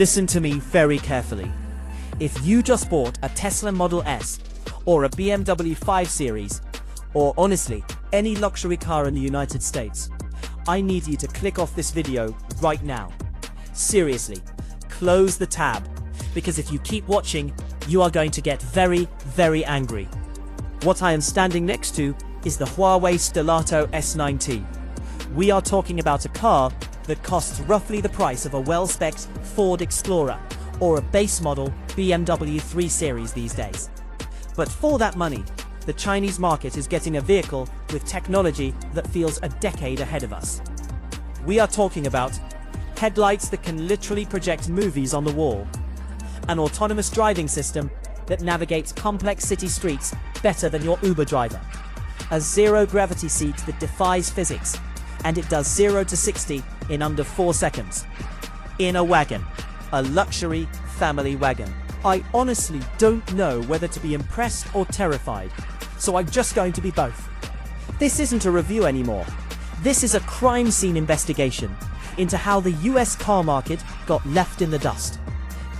Listen to me very carefully. If you just bought a Tesla Model S or a BMW 5 Series, or honestly, any luxury car in the United States, I need you to click off this video right now. Seriously, close the tab, because if you keep watching, you are going to get very, very angry. What I am standing next to is the Huawei Stelato S9T. We are talking about a car that costs roughly the price of a well-spec'd Ford Explorer or a base model BMW 3 Series these days. But for that money, the Chinese market is getting a vehicle with technology that feels a decade ahead of us. We are talking about headlights that can literally project movies on the wall, an autonomous driving system that navigates complex city streets better than your Uber driver, a zero-gravity seat that defies physics, and it does 0 to 60 in under 4 seconds. In a wagon, a luxury family wagon. I honestly don't know whether to be impressed or terrified, so I'm just going to be both. This isn't a review anymore. This is a crime scene investigation into how the US car market got left in the dust.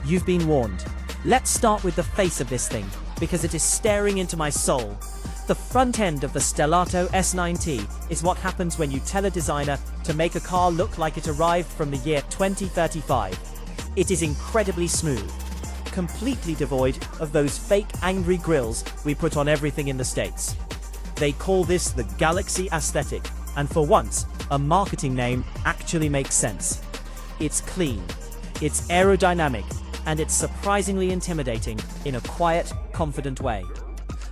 You've been warned. Let's start with the face of this thing, because it is staring into my soul. The front end of the Stelato S9T is what happens when you tell a designer to make a car look like it arrived from the year 2035. It is incredibly smooth, completely devoid of those fake angry grills we put on everything in the States. They call this the Galaxy aesthetic, and for once, a marketing name actually makes sense. It's clean, it's aerodynamic, and it's surprisingly intimidating in a quiet, confident way.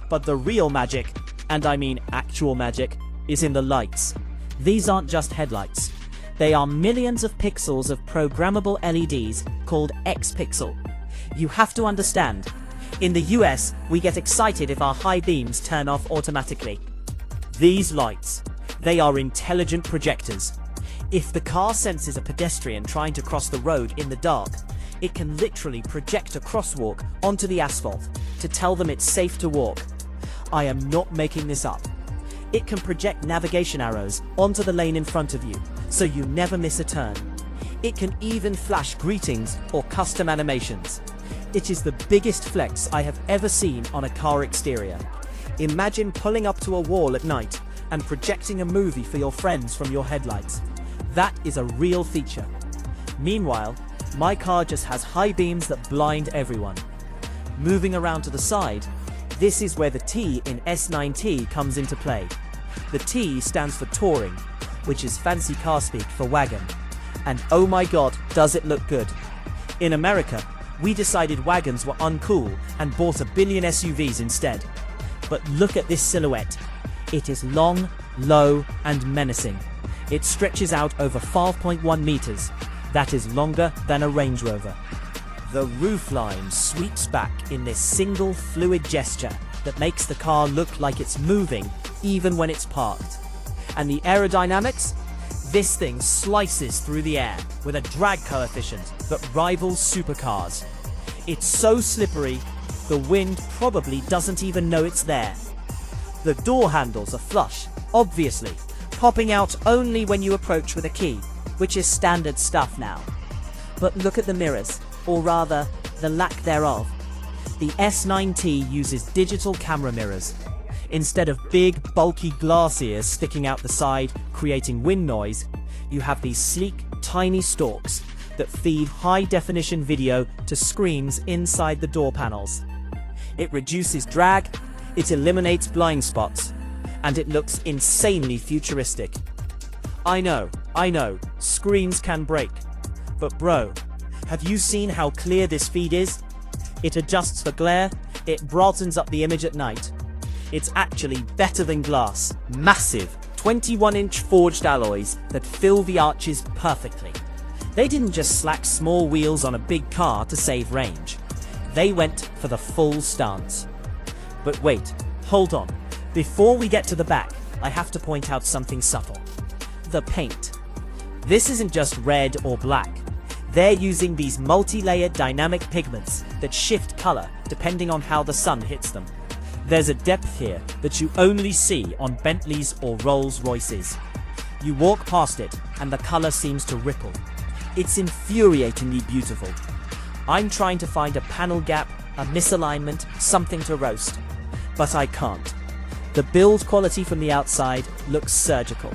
But the real magic, and I mean actual magic, is in the lights. These aren't just headlights. They are millions of pixels of programmable LEDs called X-Pixel. You have to understand, in the US, we get excited if our high beams turn off automatically. These lights, they are intelligent projectors. If the car senses a pedestrian trying to cross the road in the dark, it can literally project a crosswalk onto the asphalt to tell them it's safe to walk. I am not making this up. It can project navigation arrows onto the lane in front of you, so you never miss a turn. It can even flash greetings or custom animations. It is the biggest flex I have ever seen on a car exterior. Imagine pulling up to a wall at night and projecting a movie for your friends from your headlights. That is a real feature. Meanwhile, my car just has high beams that blind everyone. Moving around to the side, this is where the T in S9T comes into play. The T stands for touring, which is fancy car speak for wagon. And oh my god, does it look good. In America, we decided wagons were uncool and bought a billion SUVs instead. But look at this silhouette. It is long, low, and menacing. It stretches out over 5.1 meters. That is longer than a Range Rover. The roofline sweeps back in this single fluid gesture that makes the car look like it's moving even when it's parked. And the aerodynamics? This thing slices through the air with a drag coefficient that rivals supercars. It's so slippery, the wind probably doesn't even know it's there. The door handles are flush, obviously, popping out only when you approach with a key, which is standard stuff now. But look at the mirrors, or rather, the lack thereof. The S9T uses digital camera mirrors. Instead of big, bulky glass ears sticking out the side, creating wind noise, you have these sleek, tiny stalks that feed high-definition video to screens inside the door panels. It reduces drag, it eliminates blind spots, and it looks insanely futuristic. I know, screens can break, but bro, have you seen how clear this feed is? It adjusts for glare, it brightens up the image at night. It's actually better than glass. Massive 21-inch forged alloys that fill the arches perfectly. They didn't just slack small wheels on a big car to save range. They went for the full stance. But wait, hold on. Before we get to the back, I have to point out something subtle. The paint. This isn't just red or black. They're using these multi-layered dynamic pigments that shift color depending on how the sun hits them. There's a depth here that you only see on Bentleys or Rolls-Royces. You walk past it and the color seems to ripple. It's infuriatingly beautiful. I'm trying to find a panel gap, a misalignment, something to roast. But I can't. The build quality from the outside looks surgical.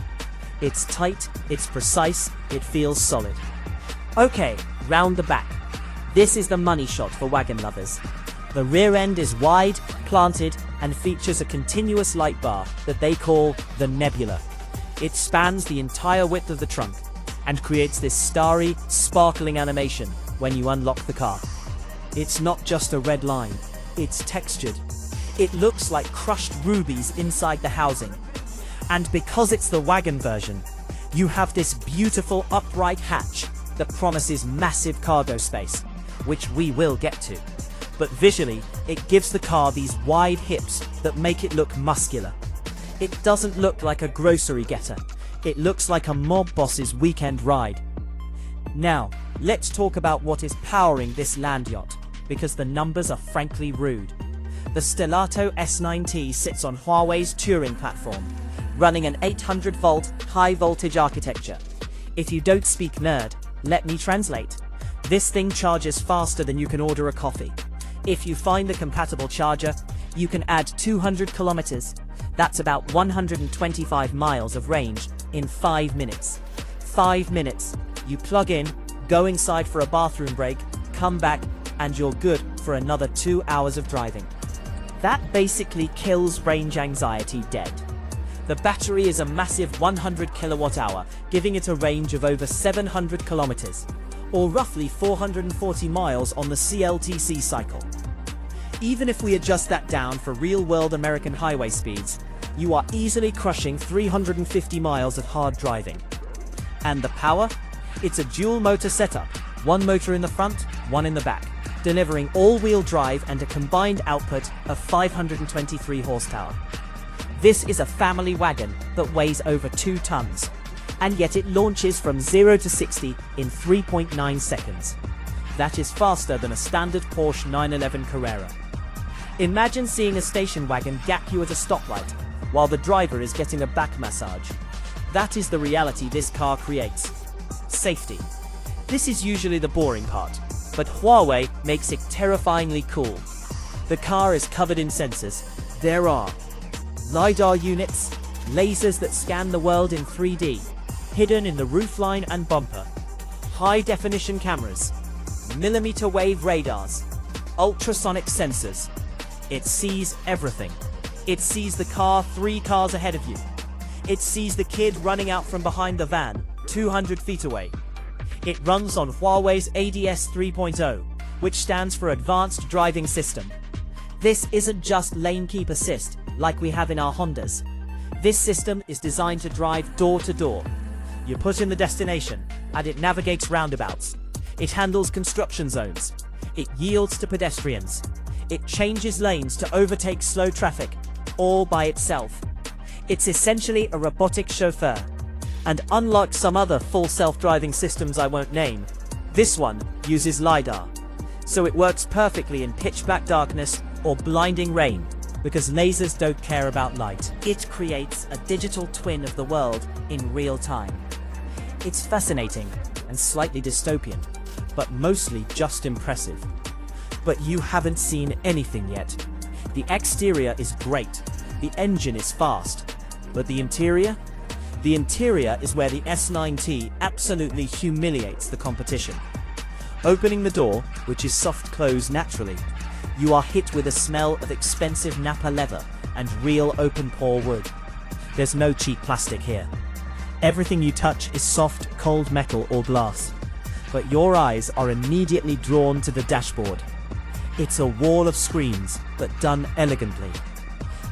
It's tight, it's precise, it feels solid. Okay, round the back. This is the money shot for wagon lovers. The rear end is wide, planted, and features a continuous light bar that they call the Nebula. It spans the entire width of the trunk and creates this starry, sparkling animation when you unlock the car. It's not just a red line, it's textured. It looks like crushed rubies inside the housing. And because it's the wagon version, you have this beautiful upright hatch that promises massive cargo space, which we will get to. But visually, it gives the car these wide hips that make it look muscular. It doesn't look like a grocery getter. It looks like a mob boss's weekend ride. Now, let's talk about what is powering this land yacht, because the numbers are frankly rude. The Stelato S9T sits on Huawei's Turing platform, running an 800-volt high-voltage architecture. If you don't speak nerd, let me translate. This thing charges faster than you can order a coffee. If you find the compatible charger, you can add 200 kilometers. That's about 125 miles of range in 5 minutes. 5 minutes. You plug in, go inside for a bathroom break, come back, and you're good for another 2 hours of driving. That basically kills range anxiety dead. The battery is a massive 100 kilowatt hour, giving it a range of over 700 kilometers, or roughly 440 miles on the CLTC cycle. Even if we adjust that down for real-world American highway speeds, you are easily crushing 350 miles of hard driving. And the power? It's a dual-motor setup, one motor in the front, one in the back, delivering all-wheel drive and a combined output of 523 horsepower. This is a family wagon that weighs over 2 tons, and yet it launches from 0 to 60 in 3.9 seconds. That is faster than a standard Porsche 911 Carrera. Imagine seeing a station wagon gap you at a stoplight, while the driver is getting a back massage. That is the reality this car creates. Safety. This is usually the boring part, but Huawei makes it terrifyingly cool. The car is covered in sensors. There are LiDAR units, lasers that scan the world in 3D, hidden in the roofline and bumper, high-definition cameras, millimeter wave radars, ultrasonic sensors. It sees everything. It sees the car 3 cars ahead of you. It sees the kid running out from behind the van, 200 feet away. It runs on Huawei's ADS 3.0, which stands for Advanced Driving System. This isn't just lane keep assist, like we have in our Hondas. This system is designed to drive door to door. You put in the destination, and it navigates roundabouts. It handles construction zones. It yields to pedestrians. It changes lanes to overtake slow traffic, all by itself. It's essentially a robotic chauffeur. And unlike some other full self-driving systems I won't name, this one uses LiDAR. So it works perfectly in pitch-black darkness or blinding rain, because lasers don't care about light. It creates a digital twin of the world in real time. It's fascinating and slightly dystopian, but mostly just impressive. But you haven't seen anything yet. The exterior is great, the engine is fast, but the interior? The interior is where the S9T absolutely humiliates the competition. Opening the door, which is soft closed naturally, you are hit with a smell of expensive Napa leather and real open-pore wood. There's no cheap plastic here. Everything you touch is soft, cold metal or glass. But your eyes are immediately drawn to the dashboard. It's a wall of screens, but done elegantly.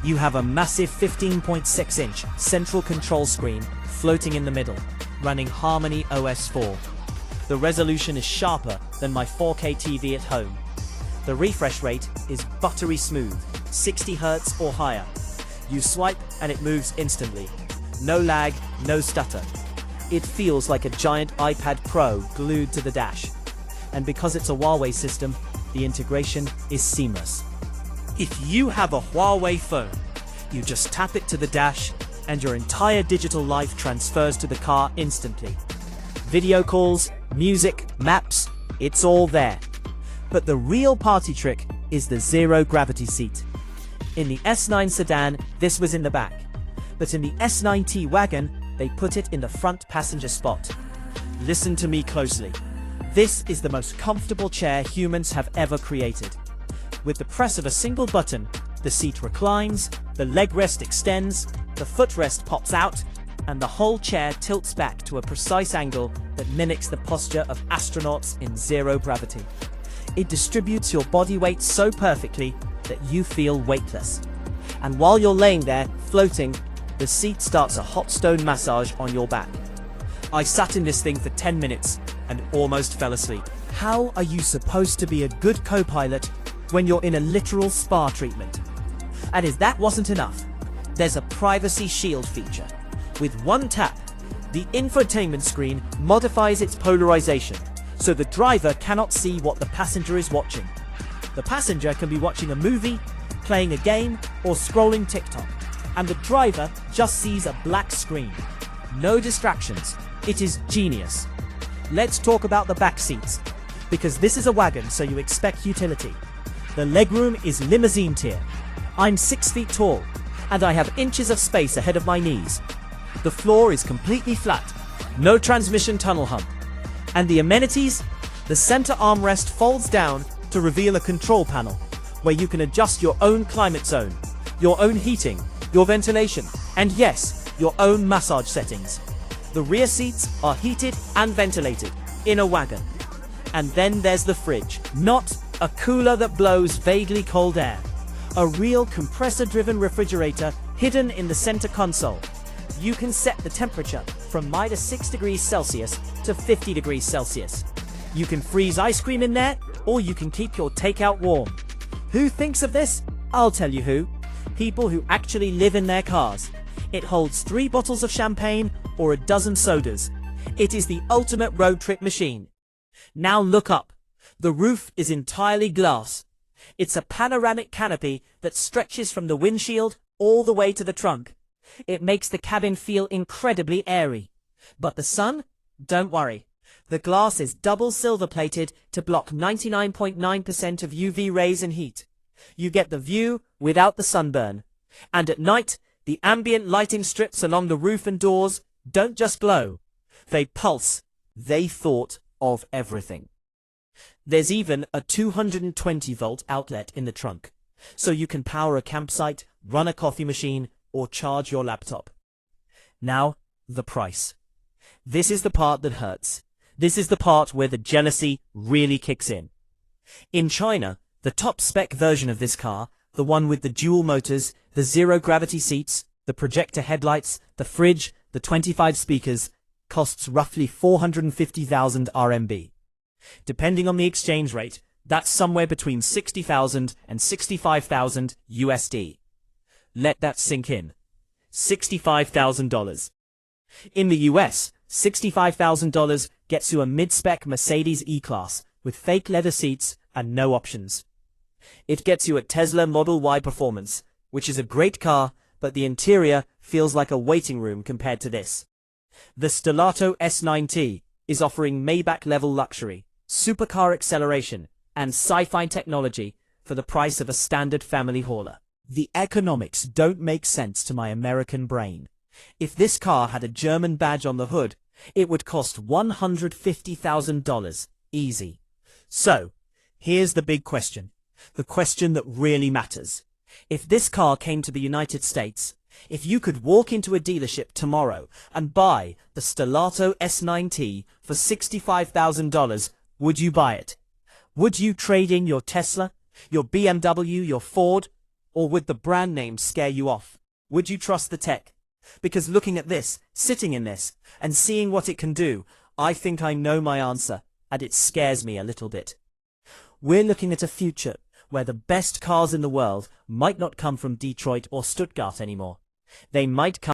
You have a massive 15.6-inch central control screen floating in the middle, running HarmonyOS 4. The resolution is sharper than my 4K TV at home. The refresh rate is buttery smooth, 60 Hz or higher. You swipe and it moves instantly. No lag, no stutter. It feels like a giant iPad Pro glued to the dash. And because it's a Huawei system, the integration is seamless. If you have a Huawei phone, you just tap it to the dash and your entire digital life transfers to the car instantly. Video calls, music, maps, it's all there. But the real party trick is the zero-gravity seat. In the S9 sedan, this was in the back. But in the S9T wagon, they put it in the front passenger spot. Listen to me closely. This is the most comfortable chair humans have ever created. With the press of a single button, the seat reclines, the leg rest extends, the footrest pops out, and the whole chair tilts back to a precise angle that mimics the posture of astronauts in zero gravity. It distributes your body weight so perfectly that you feel weightless. And while you're laying there, floating, the seat starts a hot stone massage on your back. I sat in this thing for 10 minutes and almost fell asleep. How are you supposed to be a good co-pilot when you're in a literal spa treatment? And if that wasn't enough, there's a privacy shield feature. With one tap, the infotainment screen modifies its polarization, so the driver cannot see what the passenger is watching. The passenger can be watching a movie, playing a game, or scrolling TikTok, and the driver just sees a black screen. No distractions. It is genius. Let's talk about the back seats, because this is a wagon, so you expect utility. The legroom is limousine tier. I'm 6 feet tall, and I have inches of space ahead of my knees. The floor is completely flat, no transmission tunnel hump. And the amenities? The center armrest folds down to reveal a control panel, where you can adjust your own climate zone, your own heating, your ventilation, and yes, your own massage settings. The rear seats are heated and ventilated in a wagon. And then there's the fridge, not a cooler that blows vaguely cold air. A real compressor-driven refrigerator hidden in the center console. You can set the temperature from -6 degrees Celsius to 50 degrees Celsius. You can freeze ice cream in there, or you can keep your takeout warm. Who thinks of this? I'll tell you who. People who actually live in their cars. It holds 3 bottles of champagne or a dozen sodas. It is the ultimate road trip machine. Now look up. The roof is entirely glass. It's a panoramic canopy that stretches from the windshield all the way to the trunk. It makes the cabin feel incredibly airy. But the sun? Don't worry. The glass is double silver-plated to block 99.9% of UV rays and heat. You get the view without the sunburn. And at night, the ambient lighting strips along the roof and doors don't just glow. They pulse. They thought of everything. There's even a 220-volt outlet in the trunk, so you can power a campsite, run a coffee machine, or charge your laptop. Now, the price. This is the part that hurts. This is the part where the jealousy really kicks in. In China, the top spec version of this car, the one with the dual motors, the zero-gravity seats, the projector headlights, the fridge, the 25 speakers, costs roughly 450,000 RMB. Depending on the exchange rate, that's somewhere between 60,000 and 65,000 USD. Let that sink in. $65,000. In the US, $65,000 gets you a mid-spec Mercedes E-Class with fake leather seats and no options. It gets you a Tesla Model Y Performance, which is a great car, but the interior feels like a waiting room compared to this. The Stelato S9T is offering Maybach-level luxury, supercar acceleration, and sci-fi technology for the price of a standard family hauler. The economics don't make sense to my American brain. If this car had a German badge on the hood, it would cost $150,000 easy. So, here's the big question. The question that really matters. If this car came to the United States, if you could walk into a dealership tomorrow and buy the Stelato S9T for $65,000, would you buy it? Would you trade in your Tesla, your BMW, your Ford, or would the brand name scare you off? Would you trust the tech? Because looking at this, sitting in this, and seeing what it can do, I think I know my answer, and it scares me a little bit. We're looking at a future where the best cars in the world might not come from Detroit or Stuttgart anymore. They might come